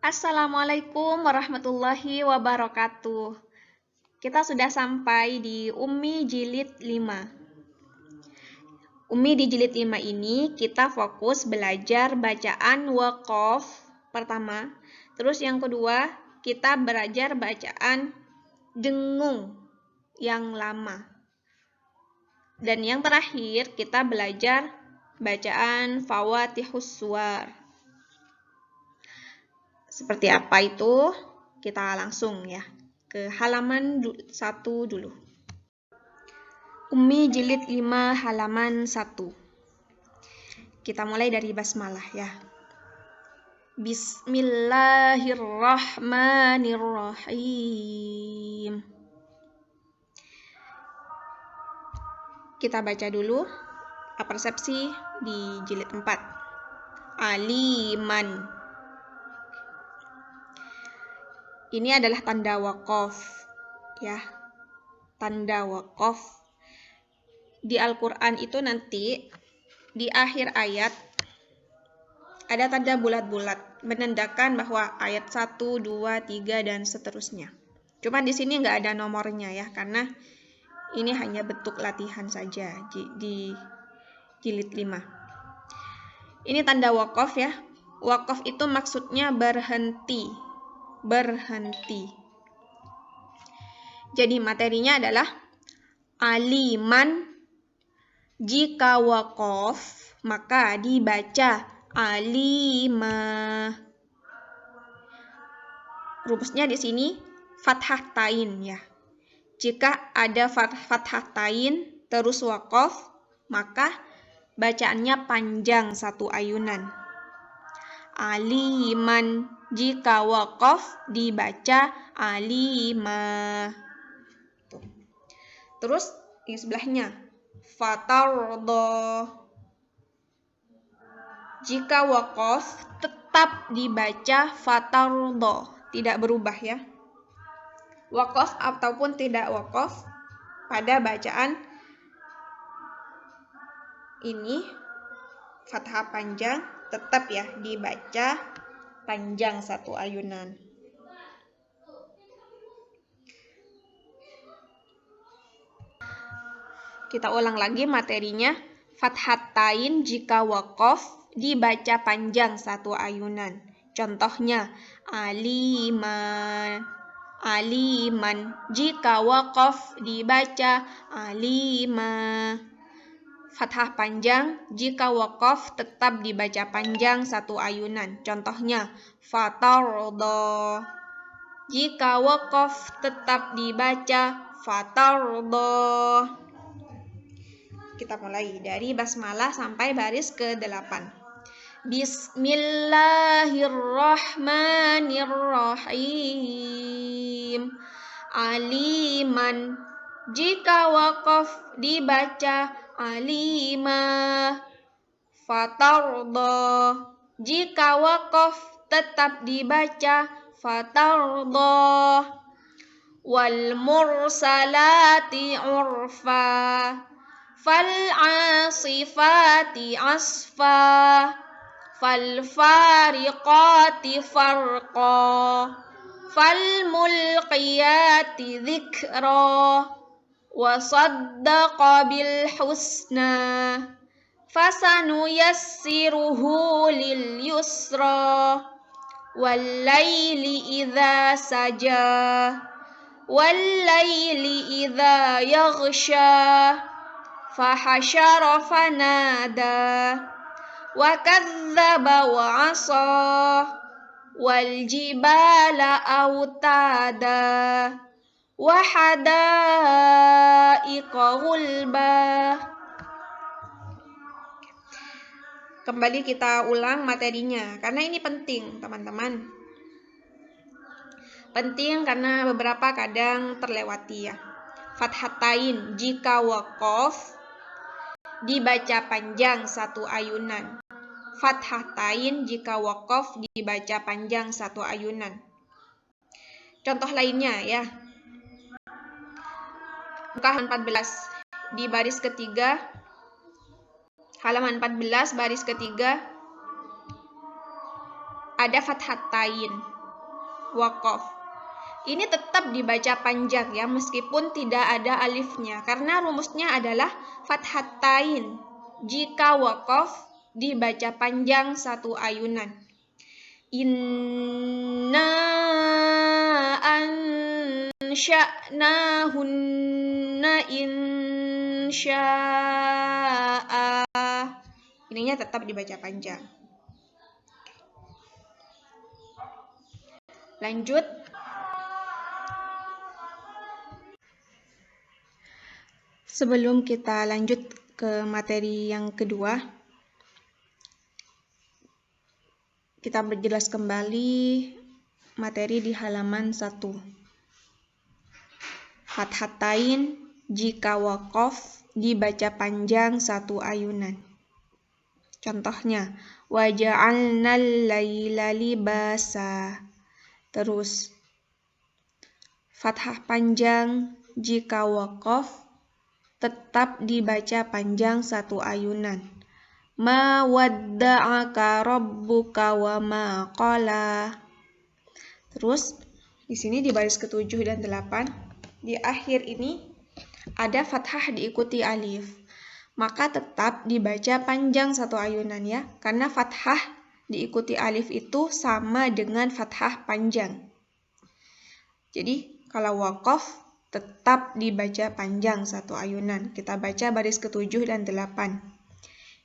Assalamualaikum warahmatullahi wabarakatuh. Kita sudah sampai di Ummi Jilid 5. Ummi di Jilid 5 ini kita fokus belajar bacaan waqaf pertama. Terus yang kedua, kita belajar bacaan dengung yang lama. Dan yang terakhir, kita belajar bacaan Fawatihus Suwar. Seperti apa itu? Kita langsung ya ke halaman 1 dulu. Ummi jilid 5 halaman 1. Kita mulai dari basmalah ya. Bismillahirrahmanirrahim. Kita baca dulu persepsi di jilid 4. Aliman. Ini adalah tanda waqaf ya. Tanda waqaf di Al-Qur'an itu nanti di akhir ayat ada tanda bulat-bulat menandakan bahwa ayat 1, 2, 3 dan seterusnya. Cuma di sini nggak ada nomornya ya, karena ini hanya bentuk latihan saja di jilid 5. Ini tanda waqaf ya. Waqaf itu maksudnya berhenti. Jadi materinya adalah aliman. Jika waqaf maka dibaca alima. Rumusnya di sini fathah tain ya. Jika ada fathah tain terus waqaf maka bacaannya panjang satu ayunan. Aliman. Jika waqaf dibaca alima. Terus yang sebelahnya fatardo. Jika waqaf tetap dibaca fatardo, tidak berubah ya. Waqaf ataupun tidak waqaf pada bacaan ini fathah panjang tetap ya dibaca panjang satu ayunan. Kita ulang lagi materinya. Fathatain jika waqaf dibaca panjang satu ayunan. Contohnya aliman. Jika waqaf dibaca alima. Fathah panjang jika waqaf tetap dibaca panjang satu ayunan. Contohnya fatardo. Jika waqaf tetap dibaca fatardo. Kita mulai dari basmalah sampai baris ke-8. Bismillahirrahmanirrahim. Aliman. Jika waqaf dibaca alima. Fatardo. Jika waqaf tetap dibaca fatardo. Wal mursalati urfa. Fal'asifati asfa. Falfariqati farqa. Falmulqiyati dzikra. Wasaddaqa bil husna. Fasanuyassiruhu lil yusra. Wallaili idza saja. Wallaili idza yaghsha. Fahasyara fanada. Wa kadzdzaba wa 'asa. Wal jibala autada. Wa hadaiqa ghulba. Kembali kita ulang materinya karena ini penting, teman-teman. Penting karena beberapa kadang terlewati ya. Fathatain jika waqaf dibaca panjang satu ayunan. Fathatain jika waqaf dibaca panjang satu ayunan. Contoh lainnya ya. Muka 14 di baris ketiga. Halaman 14 baris ketiga. ada fathatain, waqaf. Ini tetap dibaca panjang ya, meskipun tidak ada alifnya, karena rumusnya adalah fathatain. Jika waqaf dibaca panjang satu ayunan. Inna ansha'nahunna insya'a. Ininya tetap dibaca panjang. Lanjut. Sebelum kita lanjut ke materi yang kedua, kita berjelas kembali materi di halaman 1. Fathatain jika waqaf dibaca panjang satu ayunan. Contohnya, waja'alnal laila libasa. Terus, fathah panjang jika waqaf tetap dibaca panjang satu ayunan. Ma wadda'aka rabbuka wa ma qala. Terus di sini di baris ke-7 dan 8 di akhir ini ada fathah diikuti alif. Maka tetap dibaca panjang satu ayunan ya, karena fathah diikuti alif itu sama dengan fathah panjang. Jadi kalau waqaf tetap dibaca panjang satu ayunan. Kita baca baris ke-7 dan 8.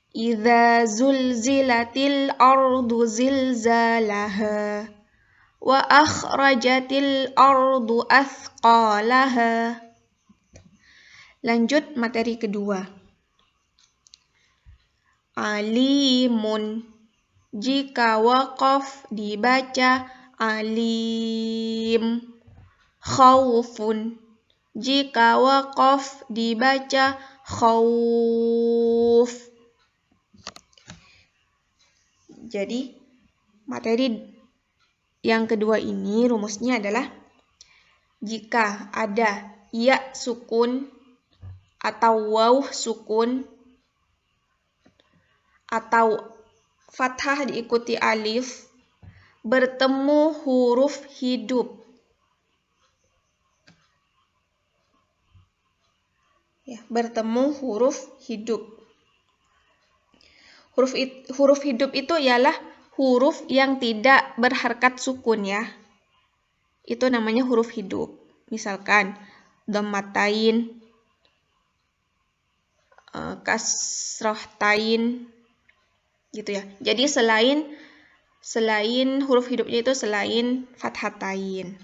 Idza zulzilatil ardu zilzalaha wa akhrajatil ardu athqalaha. Lanjut materi kedua. Alimun jika waqaf dibaca alim. Khaufun jika waqaf dibaca khauf. Jadi, materi yang kedua ini rumusnya adalah jika ada ya sukun atau waw sukun atau fathah diikuti alif bertemu huruf hidup. Ya, bertemu huruf hidup. Huruf hidup itu ialah huruf yang tidak berharkat sukun ya. Itu namanya huruf hidup. Misalkan dhammatain, kasrohtain, gitu ya. Jadi selain huruf hidupnya itu selain fathatain.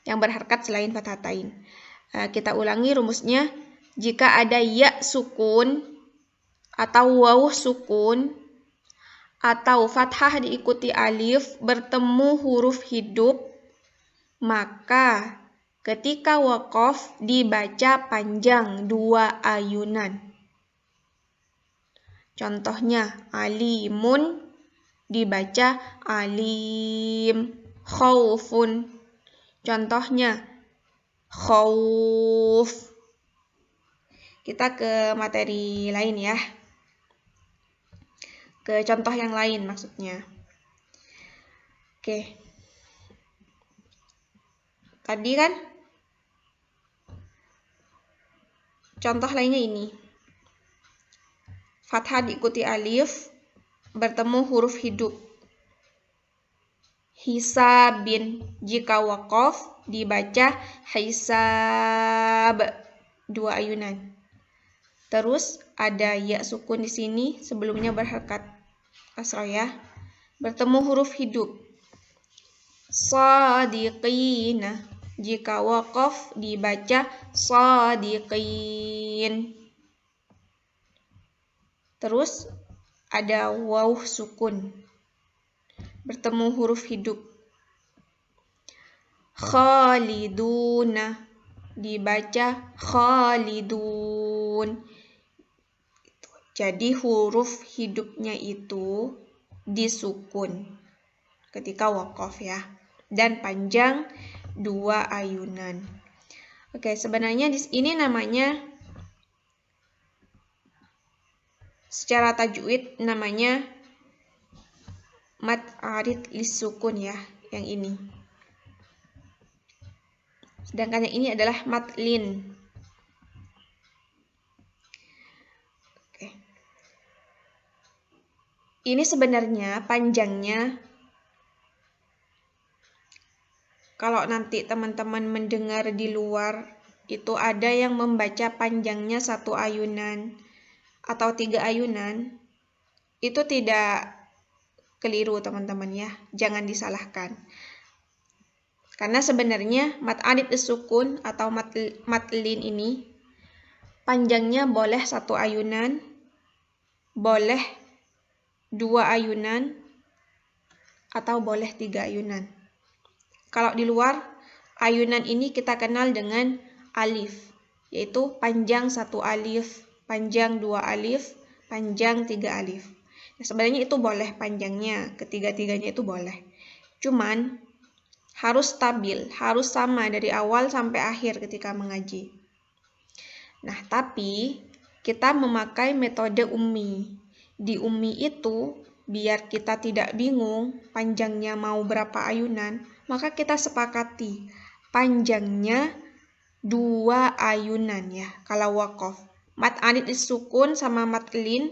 Yang berharkat selain fathatain. Kita ulangi rumusnya. Jika ada ya sukun atau waw sukun atau fathah diikuti alif bertemu huruf hidup, maka ketika waqaf dibaca panjang dua ayunan. Contohnya alimun dibaca alim. Khaufun contohnya khauf. Kita ke materi lain ya. Ke contoh yang lain maksudnya. Oke. Tadi kan contoh lainnya ini. Fathah diikuti alif bertemu huruf hidup. Hisabin jika waqaf dibaca hisab, dua ayunan. Terus ada ya sukun di sini, sebelumnya berharkat kasrah ya. Bertemu huruf hidup. Shadiqina jika waqaf dibaca shadiqin. Terus ada waw sukun. Bertemu huruf hidup. Khaliduna dibaca khalidun. Jadi huruf hidupnya itu disukun ketika waqaf ya. Dan panjang dua ayunan. Oke, sebenarnya ini namanya secara tajwid namanya mad arid lisukun ya, yang ini. Sedangkan yang ini adalah mad lin. Oke. Ini sebenarnya panjangnya, kalau nanti teman-teman mendengar di luar, itu ada yang membaca panjangnya 1 ayunan atau 3 ayunan. Itu tidak keliru teman-teman ya, jangan disalahkan. Karena sebenarnya mad arid lisukun atau mad lin ini panjangnya boleh 1 ayunan, boleh 2 ayunan, atau boleh 3 ayunan. Kalau di luar, ayunan ini kita kenal dengan alif, yaitu panjang 1 alif, panjang 2 alif, panjang 3 alif. Nah, sebenarnya itu boleh panjangnya, ketiga-tiganya itu boleh. Cuman harus stabil, harus sama dari awal sampai akhir ketika mengaji. Nah, tapi kita memakai metode ummi. Di ummi itu, biar kita tidak bingung panjangnya mau berapa ayunan, maka kita sepakati panjangnya 2 ayunan ya, kalau waqaf. Mad arid lisukun sama mad lin,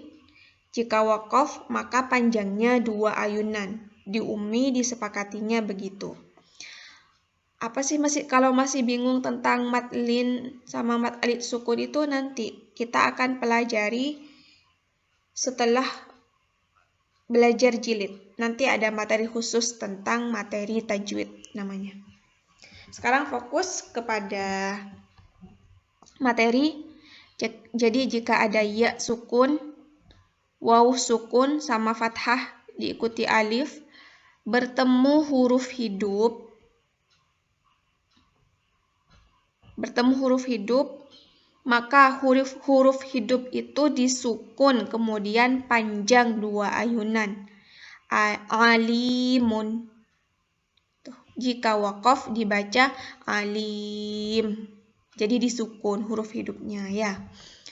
jika waqaf maka panjangnya 2 ayunan. Di ummi disepakatinya begitu. Apa sih kalau masih bingung tentang mad lin sama mad arid sukun itu, nanti kita akan pelajari setelah belajar jilid. Nanti ada materi khusus tentang materi tajwid namanya. Sekarang fokus kepada materi. Jadi jika ada ya sukun, waw sukun sama fathah diikuti alif, bertemu huruf hidup, maka huruf hidup itu disukun kemudian panjang 2 ayunan. Alimun. Jika waqaf dibaca alim. Jadi disukun huruf hidupnya ya.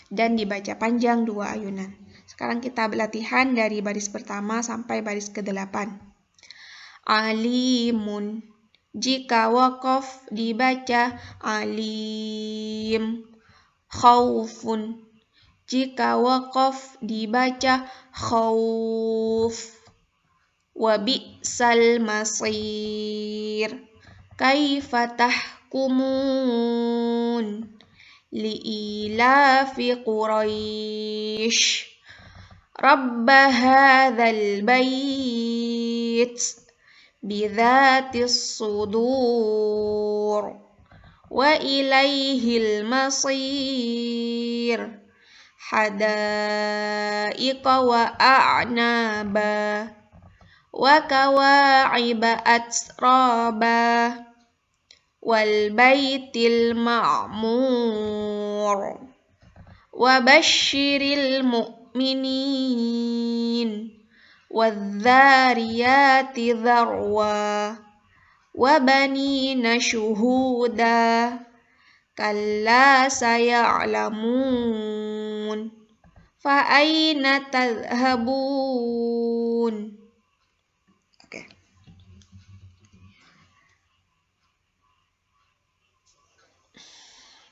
Dan dibaca panjang 2 ayunan. Sekarang kita latihan dari baris pertama sampai baris ke-8. Alimun. Jika waqaf dibaca alim. Khaufun. Jika waqaf dibaca khauf. Wa bi'sal masir. Kaifa tahkumun. Li'ilafi Quraisy. Rabba hadzal bait. Bidzatis sudur. Wa ilaihil masir. Hadaiqa wa a'naba. Wa kawa'iba atraba. Wal baitil ma'mur. Wa basyiril mu'minin. Wadh-dhariyati dharwa. Wa banina syuhuda. Kalla saya'lamun. Fa aina tadhhabun. Oke.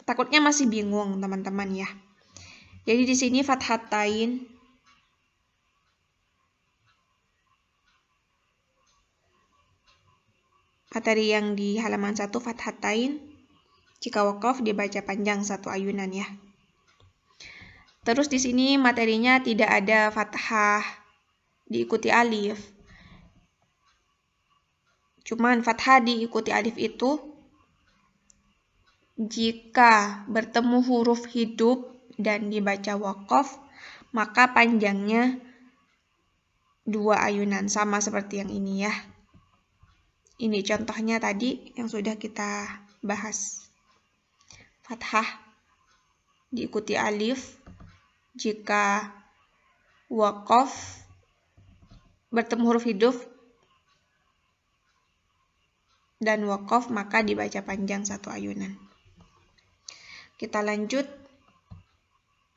Takutnya masih bingung teman-teman ya. Jadi di sini fathatain, materi yang di halaman 1 fathatain, jika waqaf dibaca panjang 1 ayunan ya. Terus di sini materinya tidak ada fathah diikuti alif. Cuman fathah diikuti alif itu jika bertemu huruf hidup dan dibaca waqaf, maka panjangnya 2 ayunan, sama seperti yang ini ya. Ini contohnya tadi yang sudah kita bahas. Fathah diikuti alif jika waqaf bertemu huruf hidup dan waqaf maka dibaca panjang 1 ayunan. Kita lanjut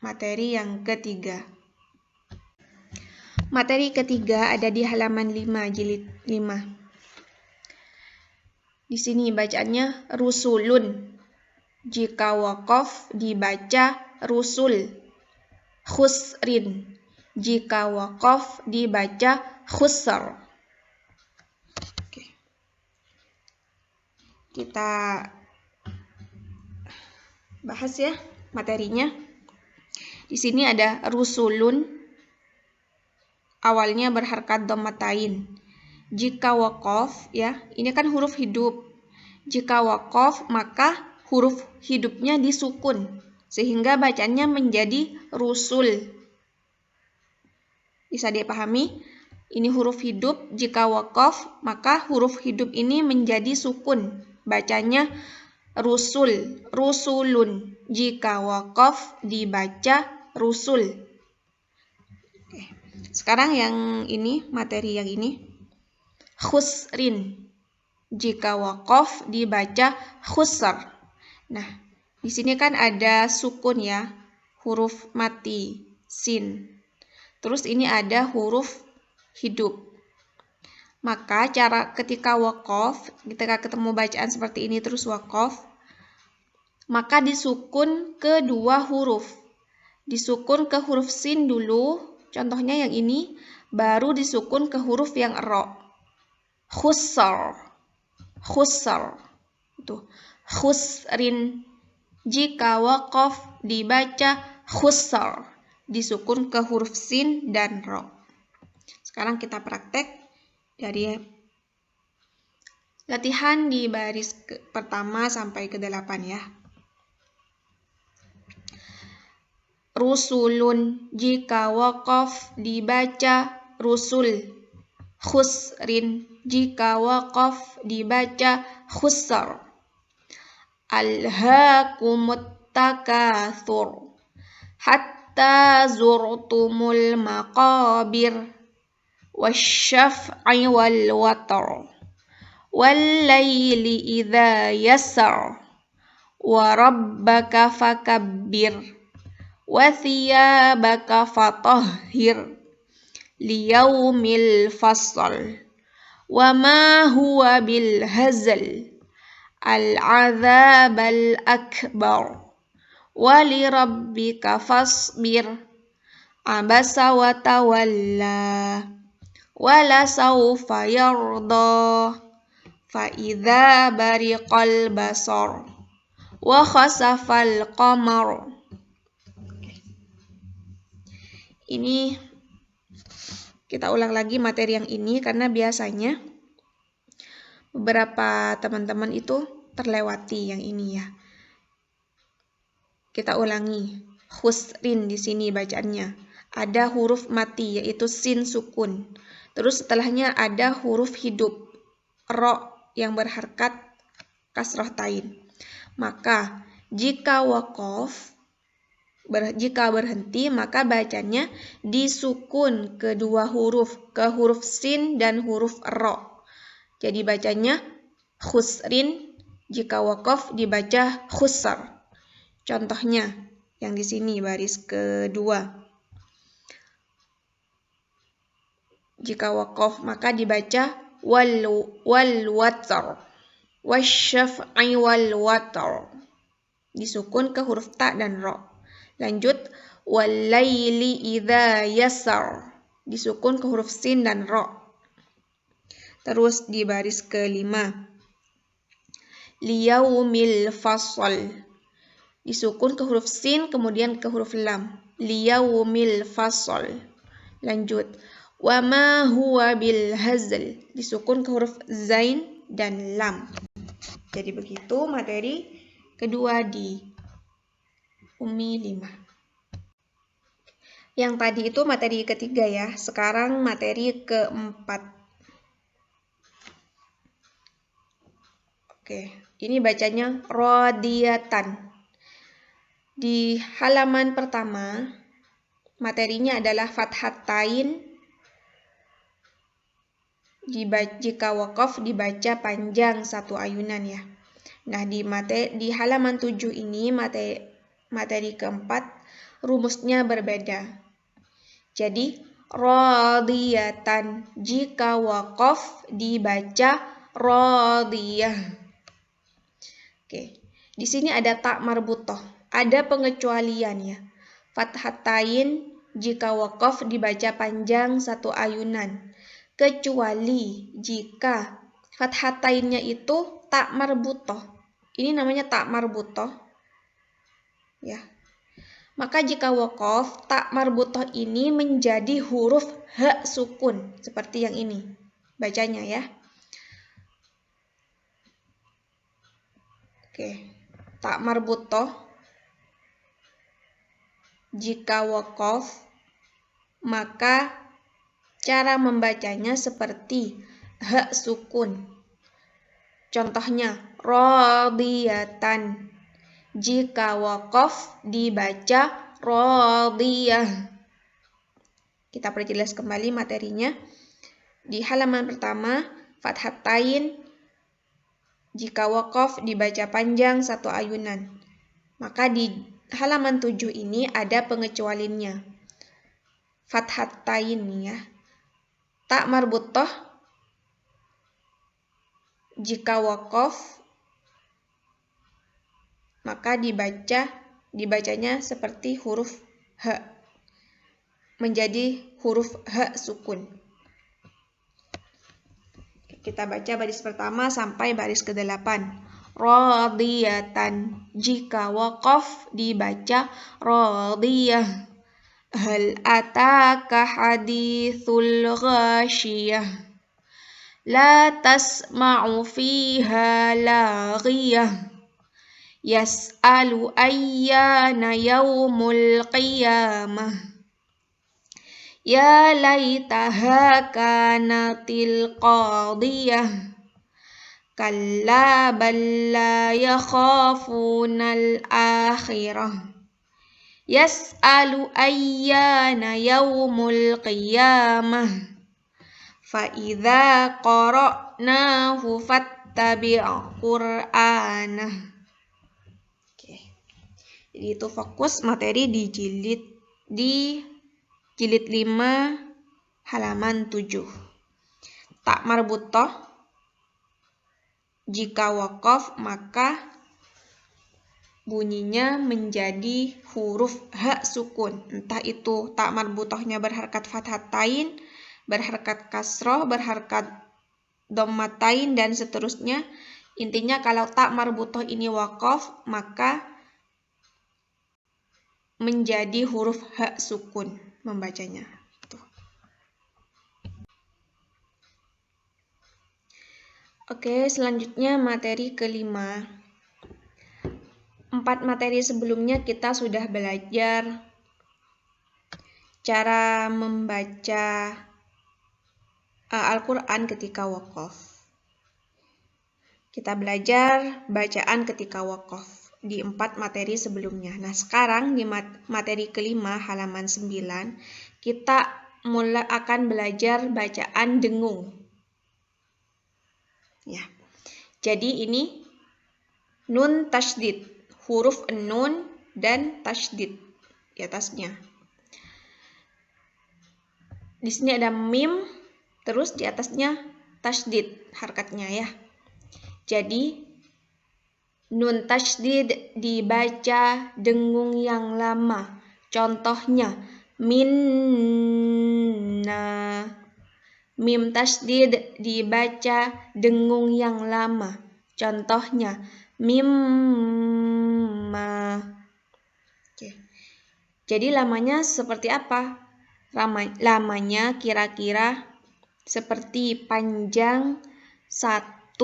materi yang ketiga. Materi ketiga ada di halaman 5, jilid 5. Di sini bacaannya rusulun. Jika waqaf dibaca rusul. Khusrin. Jika waqaf dibaca khusar. Oke. Kita bahas ya materinya. Di sini ada rusulun. Awalnya berharkat dhammatain. Jika waqaf, ya, ini kan huruf hidup. Jika waqaf, maka huruf hidupnya disukun, sehingga bacanya menjadi rusul. Bisa dipahami? Ini huruf hidup, jika waqaf, maka huruf hidup ini menjadi sukun. Bacanya rusul, rusulun. Jika waqaf dibaca rusul. Sekarang yang ini, materi yang ini. Khusrin. Jika waqaf dibaca khusar. Nah, di sini kan ada sukun ya, huruf mati, sin. Terus ini ada huruf hidup. Maka cara ketika waqaf, ketika ketemu bacaan seperti ini terus waqaf, maka disukun kedua huruf. Disukun ke huruf sin dulu. Contohnya yang ini, baru disukun ke huruf yang ro. Khusar. Khusar. Itu. Khusrin. Jika waqaf dibaca khusar. Disukun ke huruf sin dan ro. Sekarang kita praktek dari latihan di baris pertama sampai ke 8 ya. Rusulun. Jika waqaf dibaca rusul. Khusrin. Jika waqaf dibaca khusar. Alhaakumut takatsur hatta zurtumul maqabir wasyaf'i wal watar wal laili idza yasar wa rabbaka fakabbir wa thiyabaka fatahhir liyaumil fasl wa ma huwa bil hazal al-'adzabal akbar wa li rabbika fasbir abasa wa tawalla wa la sawfa yarda fa idza bariqal basar wa khasafal qamar. Ini kita ulang lagi materi yang ini karena biasanya beberapa teman-teman itu terlewati yang ini ya. Kita ulangi. Khusrin di sini bacaannya. Ada huruf mati yaitu sin sukun. Terus setelahnya ada huruf hidup. Ro yang berharkat kasroh tain. Maka jika waqaf, jika berhenti, maka bacanya disukun kedua huruf, ke huruf sin dan huruf ro. Jadi bacanya khusrin, jika waqaf dibaca khusar. Contohnya yang di sini baris kedua. Jika waqaf maka dibaca wal watar, wasyaf'i wal watar. Disukun ke huruf ta dan ro. Lanjut, wal-laili idza yasar. Disukun ke huruf sin dan ro. Terus di baris kelima. Liyaumil fasl. Disukun ke huruf sin kemudian ke huruf lam. Liyaumil fasl. Lanjut, wa ma huwa bil hazl. Disukun ke huruf zain dan lam. Jadi begitu materi kedua di Umi 5. Yang tadi itu materi ketiga ya. Sekarang materi keempat. Oke, ini bacanya rodiyatan. Di halaman pertama, materinya adalah fathatain. Jika waqaf dibaca panjang satu ayunan ya. Nah, di halaman 7 ini materi keempat rumusnya berbeda. Jadi radiyatan. Jika waqaf dibaca radiyah. Oke. Di sini ada tak marbutoh. Ada pengecualian ya. Fathatain jika waqaf dibaca panjang satu ayunan. Kecuali jika fathatainnya itu tak marbutoh. Ini namanya tak marbutoh. Ya. Maka jika waqaf, tak marbutoh ini menjadi huruf ha sukun. Seperti yang ini. Bacanya ya. Oke. Tak marbutoh. Jika waqaf, maka cara membacanya seperti ha sukun. Contohnya, radiyatan. Jika waqaf dibaca radiyah. Kita perjelas kembali materinya. Di halaman pertama, fathatain. Jika waqaf dibaca panjang satu ayunan. Maka di halaman 7 ini ada pengecualiannya. Fathatain ya. Tak marbutoh. Jika waqaf maka dibacanya seperti huruf ha, menjadi huruf ha sukun. Kita baca baris pertama sampai baris ke-8. Radiyatan. Jika waqaf dibaca radiyah. Hal ataka hadithul ghashiyah. La tasma'u fiha laghiyah. Yas'alu ayyana yaumul qiyamah. Ya laitaha kanatil qadiyah. Kalla bal la yakhafunal akhirah. Yas'alu ayyana yaumul qiyamah. Fa idza qara'nahu fattabi' qur'anah. Jadi itu fokus materi di jilid 5 halaman 7. Tak marbutoh. Jika waqaf maka bunyinya menjadi huruf ha sukun. Entah itu tak marbutohnya berharkat fathatain, berharkat kasroh, berharkat dhammatain dan seterusnya. Intinya kalau tak marbutoh ini waqaf maka menjadi huruf ha sukun membacanya. Oke, selanjutnya materi kelima. 4 materi sebelumnya kita sudah belajar cara membaca Al-Quran ketika waqaf. Kita belajar bacaan ketika waqaf di 4 materi sebelumnya. Nah, sekarang di materi kelima halaman 9 kita mulai akan belajar bacaan dengung. Ya. Jadi ini nun tasydid, huruf nun dan tasydid di atasnya. Di sini ada mim, terus di atasnya tasydid harkatnya ya. Jadi nun tasydid dibaca dengung yang lama. Contohnya minna. Mim tasydid dibaca dengung yang lama. Contohnya mimma. Oke. Jadi lamanya seperti apa? Lamanya kira-kira seperti panjang 1,5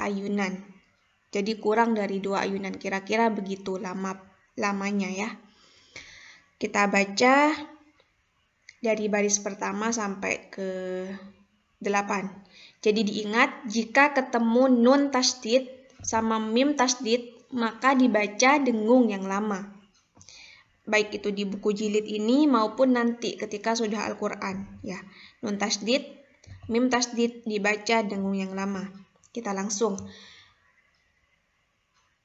ayunan. Jadi kurang dari 2 ayunan, kira-kira begitu lamanya ya. Kita baca dari baris pertama sampai ke 8. Jadi diingat jika ketemu nun tasydid sama mim tasydid maka dibaca dengung yang lama. Baik itu di buku jilid ini maupun nanti ketika sudah Al-Quran ya. Nun tasydid, mim tasydid dibaca dengung yang lama. Kita langsung.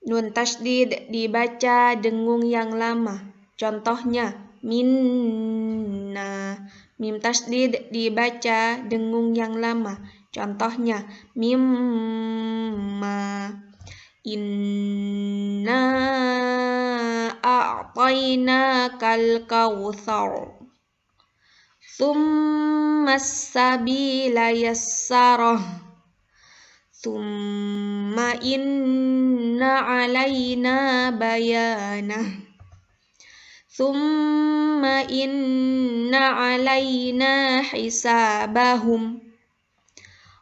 Nun tasydid dibaca dengung yang lama. Contohnya minna. Mim tasdid dibaca dengung yang lama. Contohnya mimma. Inna a'tainakal kautsar. Tsumma as-sabila yassarah. Tsumma inna alaina bayanah. Tsumma inna alaina hisabahum.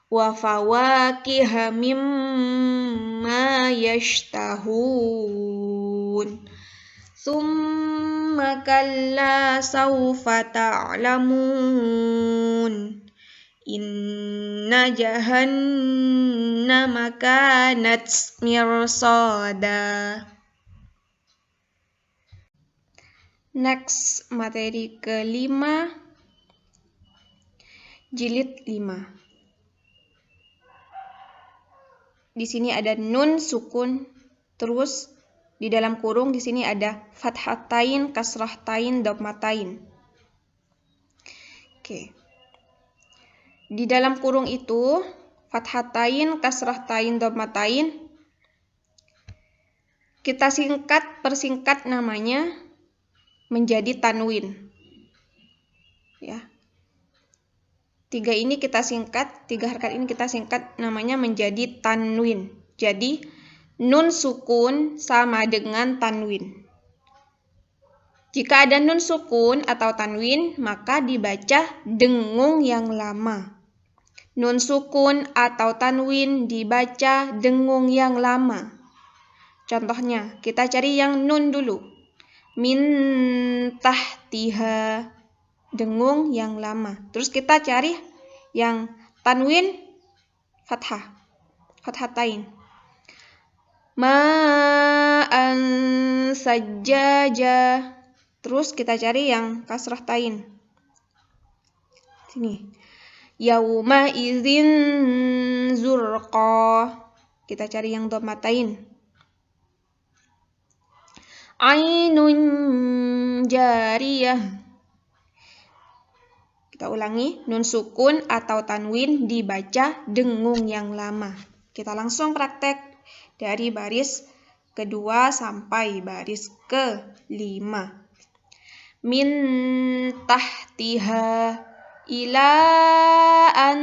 Wa fawakiha mimma yashtahun. Tsumma kalla sawfa ta'lamun. Inna jahannama kanat mirsada. Next, materi kelima, jilid 5. Di sini ada nun sukun, terus di dalam kurung di sini ada fathatain, kasrahtain, dhammatain. Oke. Di dalam kurung itu fathatain, kasrahtain, dhammatain kita persingkat namanya menjadi tanwin. Ya. 3 harakat ini kita singkat namanya menjadi tanwin. Jadi nun sukun sama dengan tanwin. Jika ada nun sukun atau tanwin, maka dibaca dengung yang lama. Nun sukun atau tanwin dibaca dengung yang lama. Contohnya, kita cari yang nun dulu. Min tahtiha, dengung yang lama. Terus kita cari yang tanwin fathatain. Ma'an sajjaja. Terus kita cari yang kasrahtain. Sini. Yauma idzin zurqa. Kita cari yang dhammatain. Ainun jariyah. Kita ulangi, nun sukun atau tanwin dibaca dengung yang lama. Kita langsung praktek dari baris kedua sampai baris ke-5. Min tahtiha ila an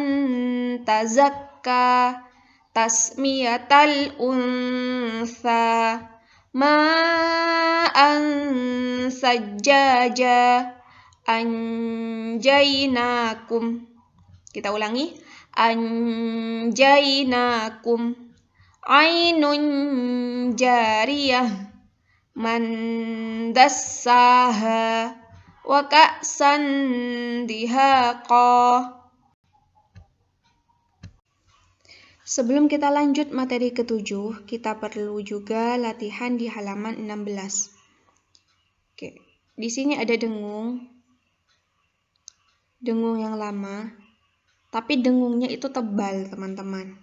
tazakka tasmiyatal unsa ma'an sajjaja anjainakum. Kita ulangi. Anjainakum. Ainun jariyah. Man dassaha. Wa ka'san dihaqa. Sebelum kita lanjut materi ke-7, kita perlu juga latihan di halaman 16. Oke, di sini ada dengung yang lama, tapi dengungnya itu tebal, teman-teman.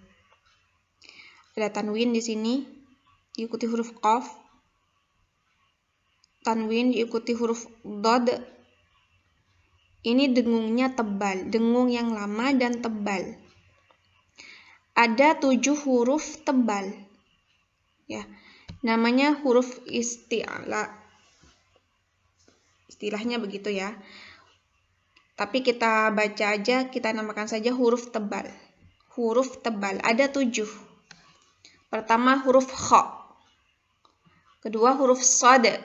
Ada tanwin di sini, diikuti huruf qaf. Tanwin diikuti huruf dod. Ini dengungnya tebal, dengung yang lama dan tebal. Ada 7 huruf tebal. Ya, namanya huruf isti'la. Istilahnya begitu ya. Tapi kita baca aja, kita namakan saja huruf tebal. Huruf tebal, ada 7. Pertama huruf kha. Kedua huruf sad.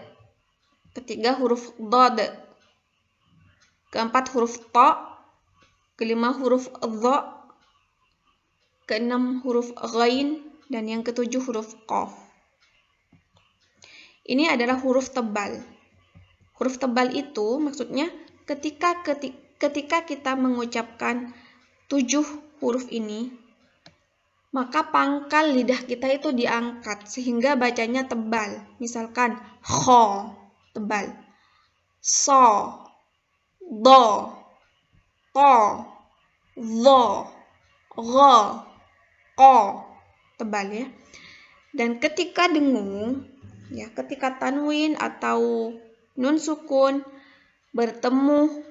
Ketiga huruf dod. Keempat huruf ta. Kelima huruf dha. Keenam huruf ghain. Dan yang ketujuh huruf qaf. Ini adalah huruf tebal. Huruf tebal itu maksudnya ketika kita mengucapkan 7 huruf ini, maka pangkal lidah kita itu diangkat sehingga bacanya tebal. Misalkan kha, tebal. Sa, da, ta, dha, gha, qa, tebal ya. Dan ketika dengung, ya, ketika tanwin atau nun sukun bertemu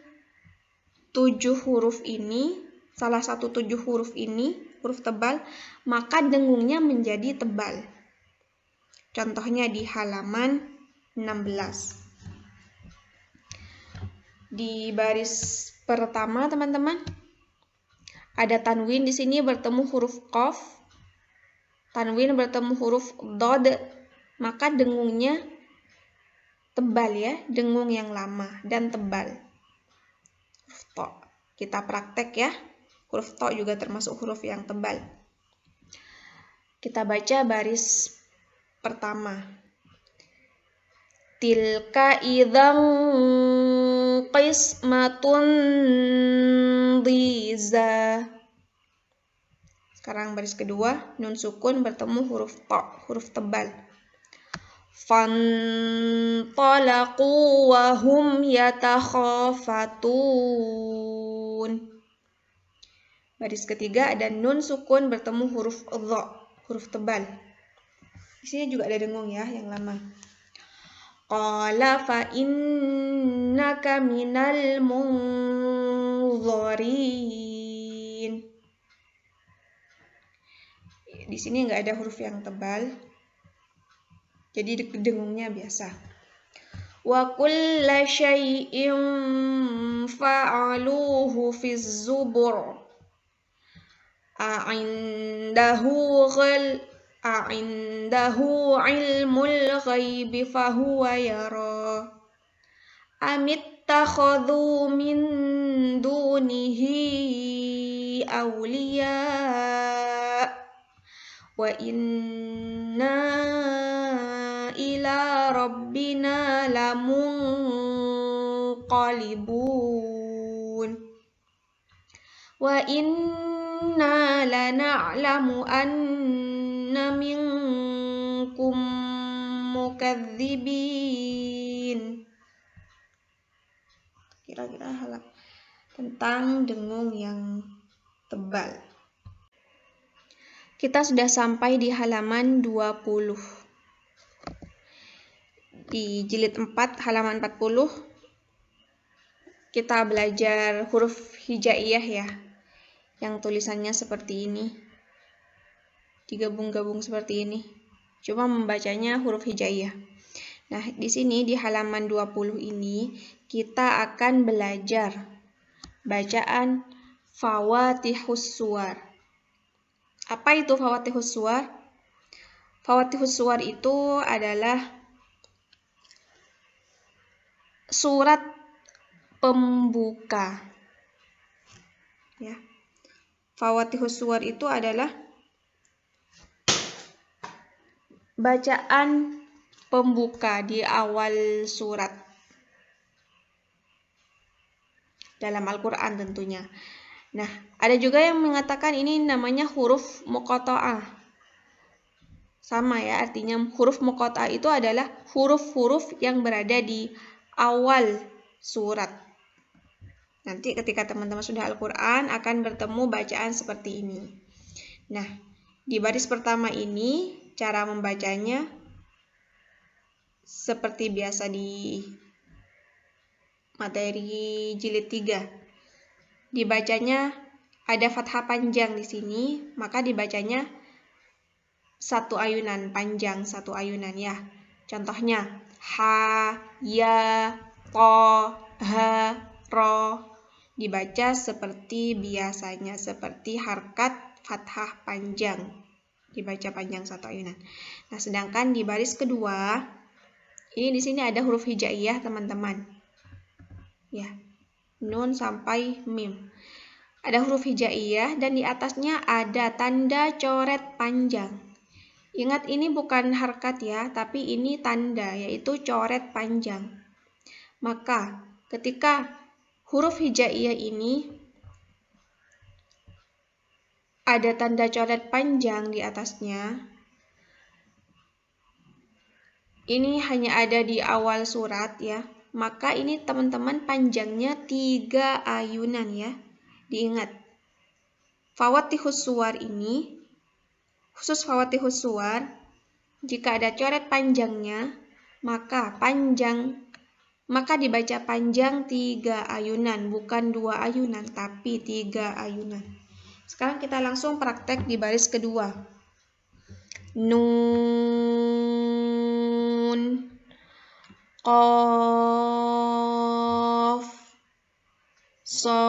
7 huruf ini, salah satu 7 huruf ini, huruf tebal, maka dengungnya menjadi tebal. Contohnya di halaman 16. Di baris pertama, teman-teman, ada tanwin di sini bertemu huruf qaf. Tanwin bertemu huruf dod, maka dengungnya tebal ya, dengung yang lama dan tebal. Huruf to. Kita praktek ya. Huruf to juga termasuk huruf yang tebal. Kita baca baris pertama. Tilka idzan qismatun dhiza. Sekarang baris kedua, nun sukun bertemu huruf to, huruf tebal. Fantalaqu wa hum yatakhafatun. Baris ketiga ada nun sukun bertemu huruf dha, huruf tebal. Di sini juga ada dengung ya, yang lama. Qala fa innaka minal munzarin. Di sini nggak ada huruf yang tebal, jadi dengungnya biasa. Wa kulla syai'in fa'aluhu fiz zubur. A'indahu ilmul ghaibi fahuwa yara. Amittakhadhu min dunihi awliya. Wa inna ila rabbina lamunqalibun. Wa inna lana'lamu anna minkum mukadzibin. Kira-kira hal tentang dengung yang tebal. Kita sudah sampai di halaman 20. Di jilid 4 halaman 40 kita belajar huruf hijaiyah ya, yang tulisannya seperti ini, digabung-gabung seperti ini, cuma membacanya huruf hijaiyah. Nah, di sini di halaman 20 ini kita akan belajar bacaan fawatihus suwar. Apa itu fawatihus suwar? Fawatihus suwar itu adalah surat pembuka. Ya. Fawatihus suwar itu adalah bacaan pembuka di awal surat. Dalam Al-Quran tentunya. Nah, ada juga yang mengatakan ini namanya huruf muqatta'ah. Sama ya, artinya huruf muqatta'ah itu adalah huruf-huruf yang berada di awal surat. Nanti ketika teman-teman sudah Al-Quran akan bertemu bacaan seperti ini. Nah, di baris pertama ini cara membacanya seperti biasa di materi jilid 3. Dibacanya ada fathah panjang di sini, maka dibacanya satu ayunan, panjang satu ayunan ya. Contohnya ha, ya, to, ha, ro. Dibaca seperti biasanya, seperti harkat fathah panjang. Dibaca panjang satu ayunan. Nah, sedangkan di baris kedua, ini di sini ada huruf hijaiyah, teman-teman. Ya. Nun sampai mim. Ada huruf hijaiyah dan di atasnya ada tanda coret panjang. Ingat ini bukan harkat ya, tapi ini tanda, yaitu coret panjang. Maka ketika huruf hijaiyah ini ada tanda coret panjang di atasnya, ini hanya ada di awal surat ya. Maka ini teman-teman panjangnya 3 ayunan ya. Diingat, fawatihus suwar ini, khusus fawatihus suwar, jika ada coret panjangnya, maka panjang maka dibaca panjang 3 ayunan, bukan 2 ayunan, tapi 3 ayunan. Sekarang kita langsung praktek di baris kedua. Nun, Qaf, Shad,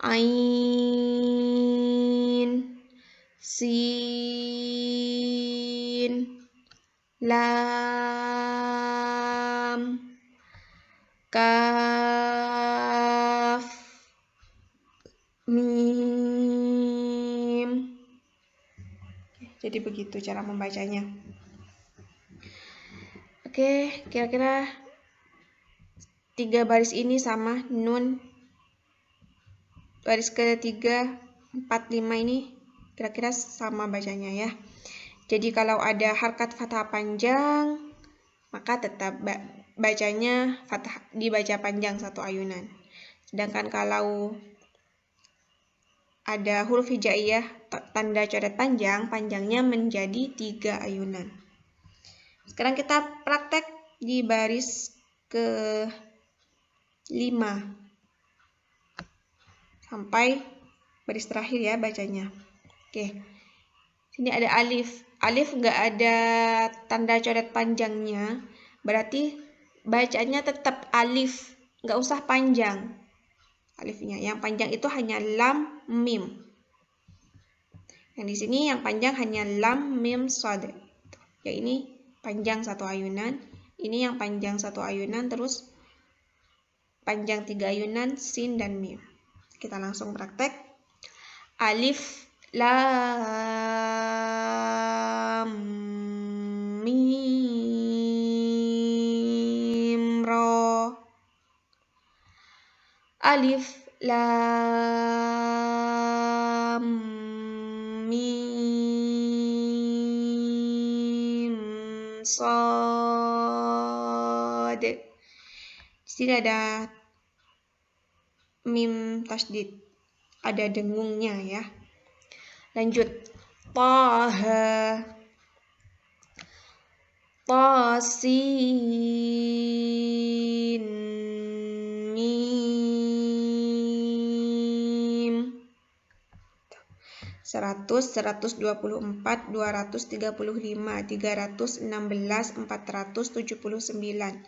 Ain, Sin, Lam, Kaf, Mim. Jadi begitu cara membacanya. Oke, kira-kira 3 baris ini sama. Nun, baris ketiga, 4, 5 ini kira-kira sama bacanya ya. Jadi kalau ada harkat fathah panjang, maka tetap bacanya fathah, dibaca panjang 1 ayunan. Sedangkan kalau ada huruf hijaiyah tanda coret panjang, panjangnya menjadi 3 ayunan. Sekarang kita praktek di baris ke-5 sampai baris terakhir ya bacanya. Oke. Sini ada alif. Alif nggak ada tanda coret panjangnya, berarti bacanya tetap alif, nggak usah panjang alifnya. Yang panjang itu hanya lam, mim. Yang di sini yang panjang hanya lam, mim, shad. Ya ini panjang 1 ayunan. Ini yang panjang 1 ayunan, terus panjang 3 ayunan, sin dan mim. Kita langsung praktek. Alif, lam, mim, ro. Alif, lam, mim, shad. Di sini ada mim tasydid, ada dengungnya ya. Lanjut. Taha, Tasin, Mim. 100, 124, 235, 316, 479.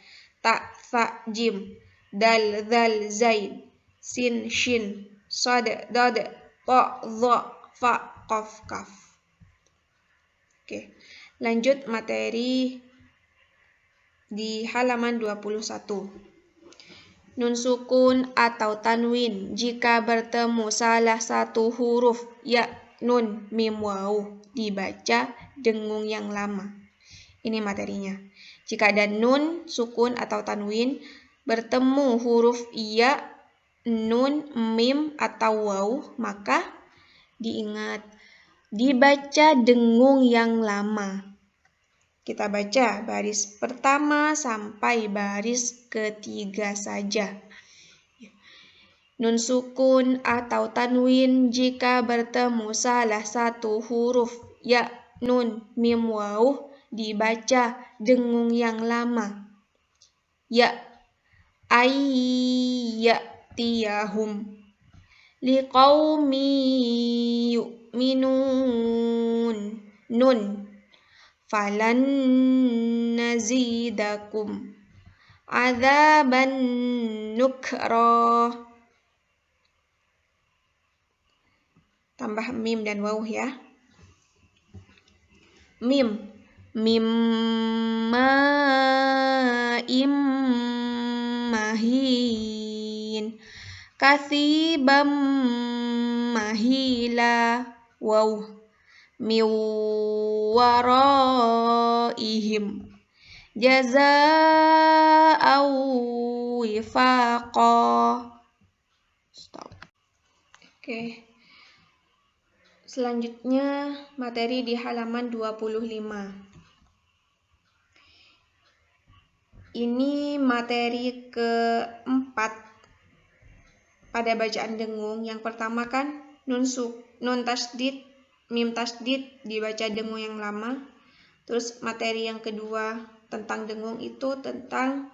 Ta, tha, jim. Dal, zal, zaid. Sin, shin. Sad, dad. Ta, dha, fa, qaf, kaf. Oke, lanjut materi di halaman 21. Nun sukun atau tanwin jika bertemu salah satu huruf ya, nun, mim, waw dibaca dengung yang lama. Ini materinya. Jika ada nun, sukun atau tanwin bertemu huruf ya, nun, mim, atau waw, maka diingat dibaca dengung yang lama. Kita baca baris pertama sampai baris ketiga saja. Nun sukun atau tanwin jika bertemu salah satu huruf ya, nun, mim, waw dibaca dengung yang lama. Ya, ayyatiyahum, liqaumi yu'minun, nun, falan nazidakum, azaban nukra. Tambah mim dan waw ya. Mim, mimma im mahin, kasibam mahila, waw, miwaraihim, jaza'aw wifaqa. Stop. Oke. Selanjutnya materi di halaman 25. Ini materi keempat pada bacaan dengung. Yang pertama kan nun tasydid, mim tasydid dibaca dengung yang lama. Terus materi yang kedua tentang dengung itu tentang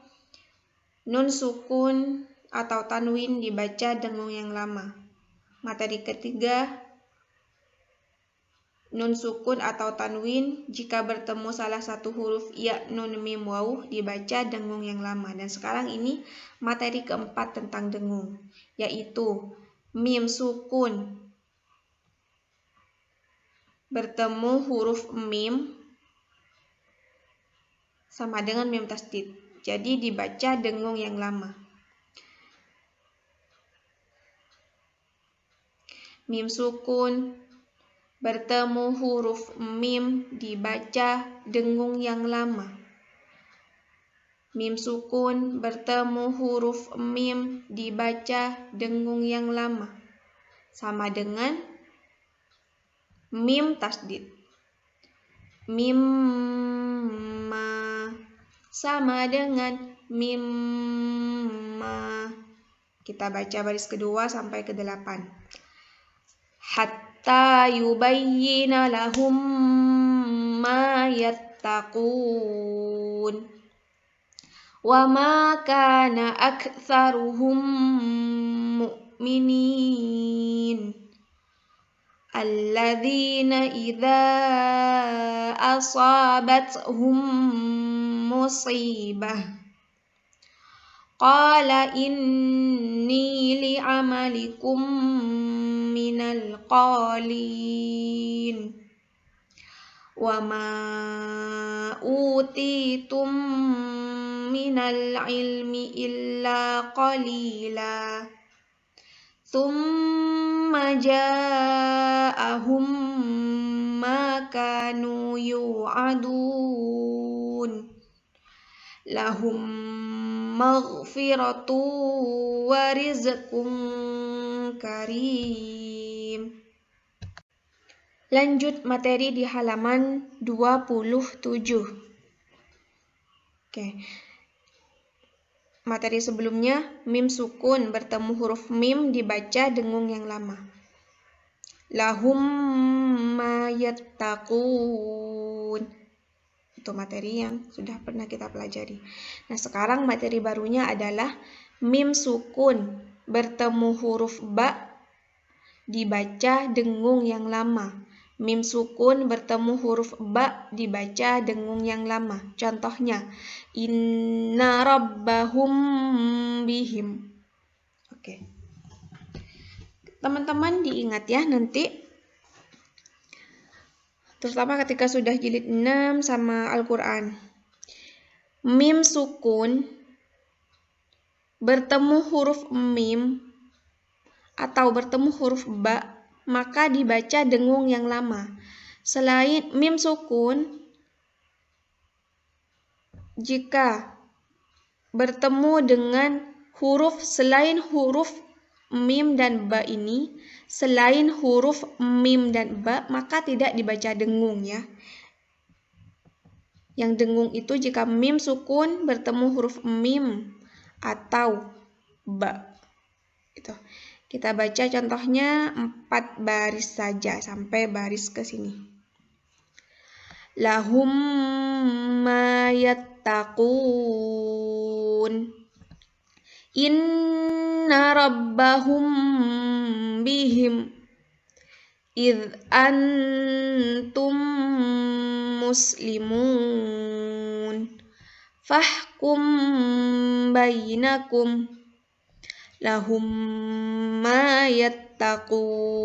nun sukun atau tanwin dibaca dengung yang lama. Materi ketiga, nun sukun atau tanwin jika bertemu salah satu huruf ya, nun, mim, waw dibaca dengung yang lama. Dan sekarang ini materi keempat tentang dengung, yaitu mim sukun bertemu huruf mim sama dengan mim tasdid. Jadi dibaca dengung yang lama. Mim sukun bertemu huruf mim dibaca dengung yang lama. Mim sukun bertemu huruf mim dibaca dengung yang lama. Sama dengan mim tasdid. Mim ma sama dengan mim ma. Kita baca baris kedua sampai ke 8. Hatta yubayyina lahum ma yattaqun wa ma kana aktsaruhum mu'minin alladzina idza asabathum musibah qala inni li'amalikum minal qalin wa ma utitum minal ilmi illa qalila thumma ja'ahum ma kanu yu'adun lahum maghfiratu wa rizqun karim. Lanjut materi di halaman 27. Oke. Materi sebelumnya mim sukun bertemu huruf mim dibaca dengung yang lama. Lahum ma yattaqun. Itu materi yang sudah pernah kita pelajari. Nah, sekarang materi barunya adalah mim sukun bertemu huruf ba dibaca dengung yang lama. Mim sukun bertemu huruf ba dibaca dengung yang lama. Contohnya, inna rabbahum bihim. Oke. Teman-teman diingat ya nanti, terutama ketika sudah jilid 6 sama Al-Quran. Mim sukun bertemu huruf mim atau bertemu huruf ba, maka dibaca dengung yang lama. Selain mim sukun, jika bertemu dengan huruf selain huruf mim dan ba ini, selain huruf mim dan ba, maka tidak dibaca dengung ya. Yang dengung itu jika mim sukun bertemu huruf mim atau ba. Gitu. Kita baca contohnya 4 baris saja sampai baris ke sini. Lahum ma yattaqun inna rabbahum bihim idh antum muslimun fahkum bainakum lahum ma yattaqun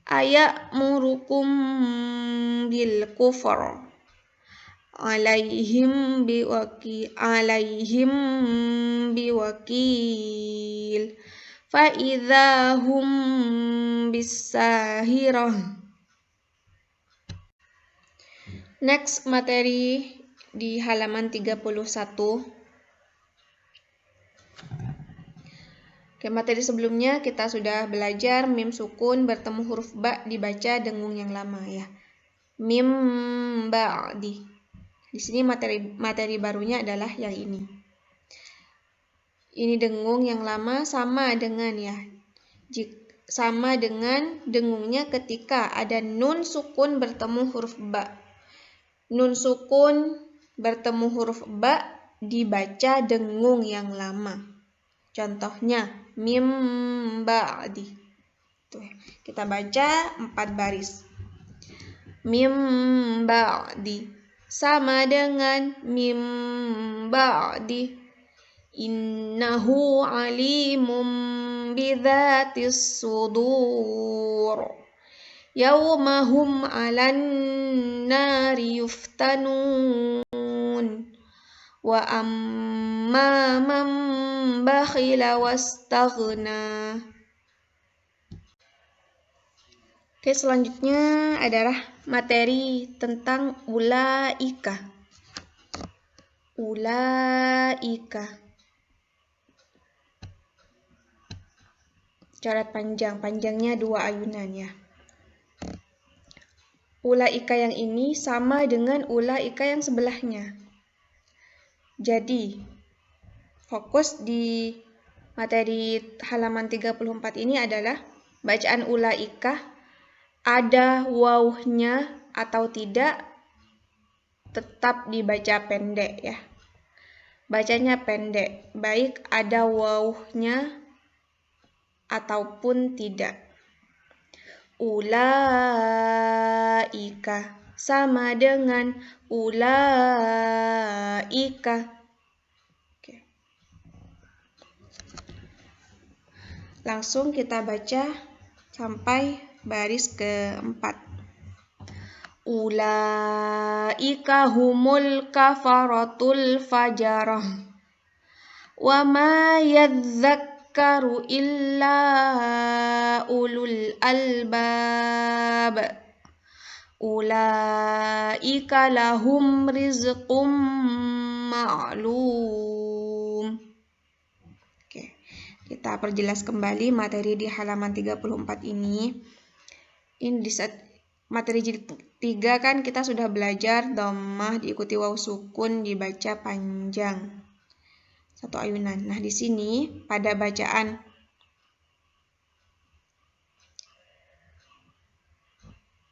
aya'murukum bil kufr alaihim biwakil fa idza hum bisahirah. Next materi di halaman 31. Oke, materi sebelumnya kita sudah belajar mim sukun bertemu huruf ba dibaca dengung yang lama ya. Mim ba'di. Di sini materi barunya adalah yang ini. Ini dengung yang lama sama dengan ya. Sama dengan dengungnya ketika ada nun sukun bertemu huruf ba. Nun sukun bertemu huruf ba dibaca dengung yang lama. Contohnya mim ba'di. Tuh, kita baca 4 baris. Mim ba'di sama dengan mim ba'di. Innahu alimum bidzatis sudur. Yaumahum 'alan nari yuftanun. Wa amma man bakhila wastaghna. Oke, selanjutnya adalah materi tentang ulaika. Ulaika. Coret panjang, panjangnya 2 ayunan ya. Ulaika yang ini sama dengan ulaika yang sebelahnya. Jadi, fokus di materi halaman 34 ini adalah bacaan ulaika, ada wawuhnya atau tidak, tetap dibaca pendek ya. Bacanya pendek, baik ada wawuhnya ataupun tidak. Ulaika sama dengan ulaika. Oke. Langsung kita baca sampai baris keempat. Ulaika humul kafaratul fajarah. Wa ma yadzakkaru illa ulul albab. Ulaika lahum rizqum ma'lum. Oke, kita perjelas kembali materi di halaman 34 ini. Ini di materi jilid 3 kan kita sudah belajar dhammah diikuti waw sukun dibaca panjang. 1 ayunan. Nah, di sini pada bacaan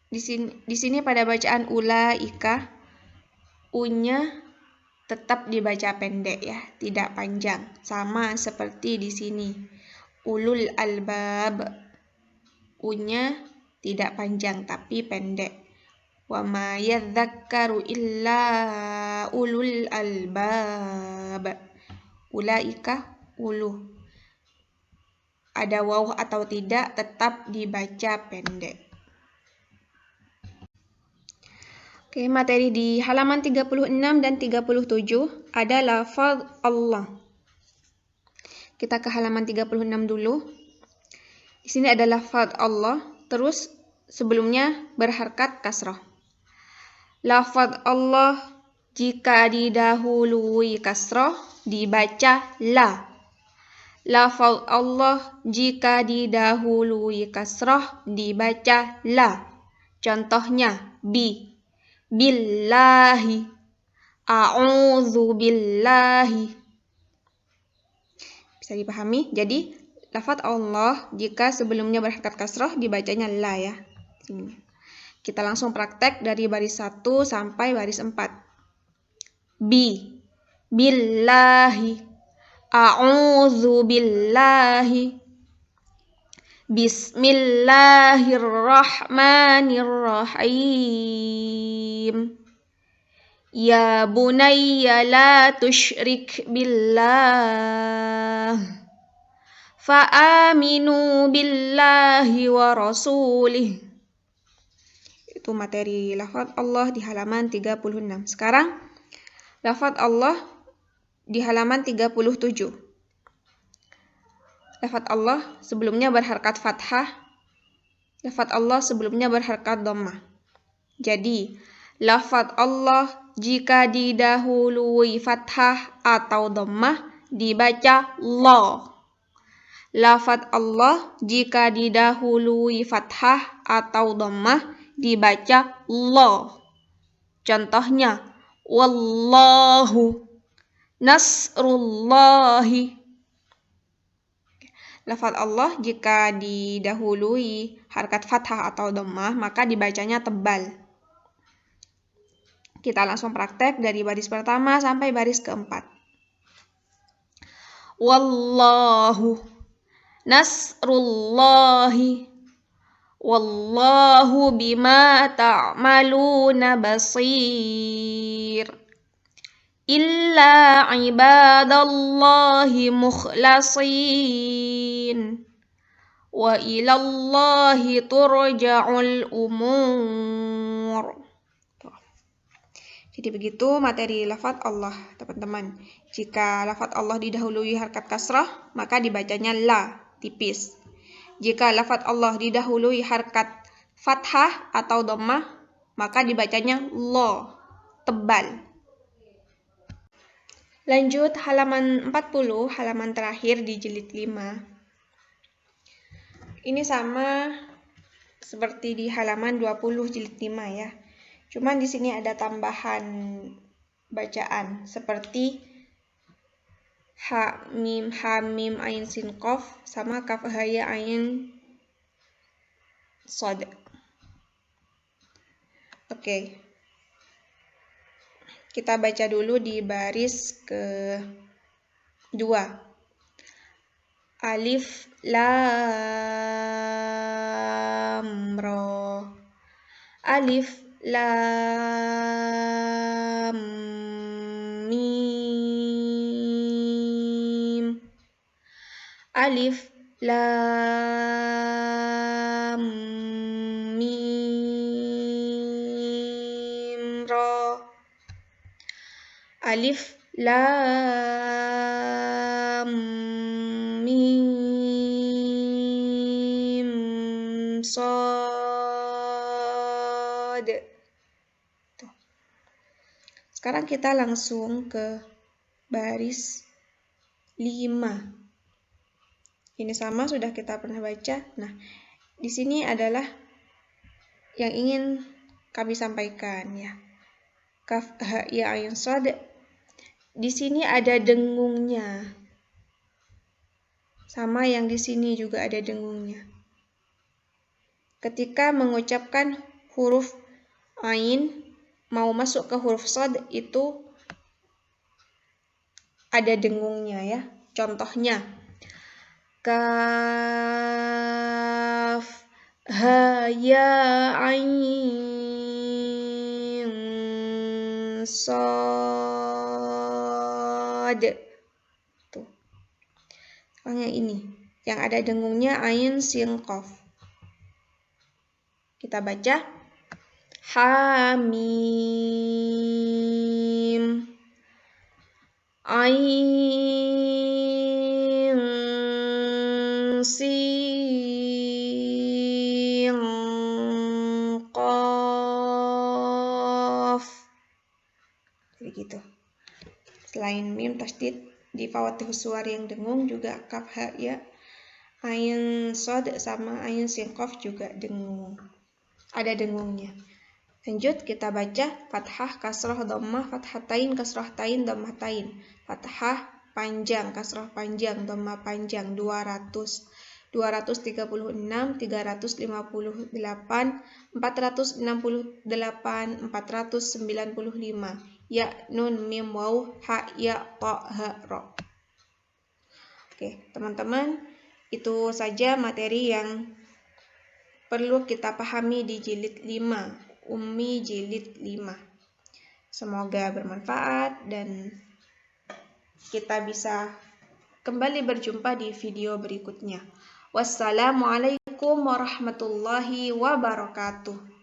di sini pada bacaan ulaika u-nya tetap dibaca pendek ya, tidak panjang. Sama seperti di sini. Ulul albab. U-nya tidak panjang tapi pendek. Wa ma yadzakkaru illa ulul albab. Ulaika ulu. Ada waw atau tidak tetap dibaca pendek. Oke, materi di halaman 36 dan 37 ada lafaz Allah. Kita ke halaman 36 dulu. Di sini ada lafaz Allah, terus sebelumnya berharkat kasrah. Lafaz Allah jika didahului kasrah dibaca la. Lafaz Allah jika didahului kasrah dibaca la. Contohnya billahi, a'udzu billahi. Bisa dipahami? Jadi lafaz Allah jika sebelumnya berharkat kasrah dibacanya la ya. Sini. Kita langsung praktek dari baris 1 sampai baris 4. Billahi, a'udzu billahi, bismillahirrahmanirrahim. Ya bunayya la tusyrik billah. Fa'aminu billahi wa rasulih. Itu materi lafaz Allah di halaman 36. Sekarang lafaz Allah di halaman 37. Lafaz Allah sebelumnya berharkat fathah. Lafaz Allah sebelumnya berharkat dhammah. Jadi, lafaz Allah jika didahului fathah atau dhammah dibaca la. Lafaz Allah jika didahului fathah atau dhammah dibaca la. Contohnya wallahu, nasrullahi. Lafaz Allah jika didahului harkat fathah atau dhammah maka dibacanya tebal. Kita langsung praktek dari baris pertama sampai baris keempat. Wallahu nasrullahi wallahu bima ta'maluna basir illa ibadallahi mukhlasin wa ilallahi turja'ul umur. Jadi begitu materi lafadz Allah, teman-teman. Jika lafadz Allah didahului harkat kasrah, maka dibacanya la, tipis. Jika lafadz Allah didahului harkat fathah atau dhammah, maka dibacanya lo, tebal. Lanjut halaman 40, halaman terakhir di jilid 5. Ini sama seperti di halaman 20 jilid 5 ya. Cuman di sini ada tambahan bacaan seperti ha mim ain sin qaf sama kaf ha ya ain shad. Oke. Kita baca dulu di baris ke-2. Alif lam ra. Alif lam mim. Alif lam mim ra. Alif lam mim shad. Tuh. Sekarang kita langsung ke baris 5. Ini sama sudah kita pernah baca. Nah, di sini adalah yang ingin kami sampaikan ya. Kaf ha ya ain shad. Di sini ada dengungnya. Sama yang di sini juga ada dengungnya. Ketika mengucapkan huruf ain mau masuk ke huruf shad itu ada dengungnya ya. Contohnya kaf ha ya ain shad. Tuh. Sekarang yang ini yang ada dengungnya ain sin qaf. Kita baca hamim ain sin qaf. Begitu. Selain mim tasdid di fawatihus suwar yang dengung juga kaf ha ya ain shad sama ain sin qaf juga dengung. Ada dengungnya. Lanjut kita baca fathah kasrah dhammah fathatain kasrahatain dhammatain. Fathah panjang kasrah panjang dhammah panjang 200 236 358 468 495 ya nun mim waw ha ya ta ha ra. Oke, teman-teman, itu saja materi yang perlu kita pahami di jilid 5, Ummi jilid 5. Semoga bermanfaat dan kita bisa kembali berjumpa di video berikutnya. Wassalamualaikum warahmatullahi wabarakatuh.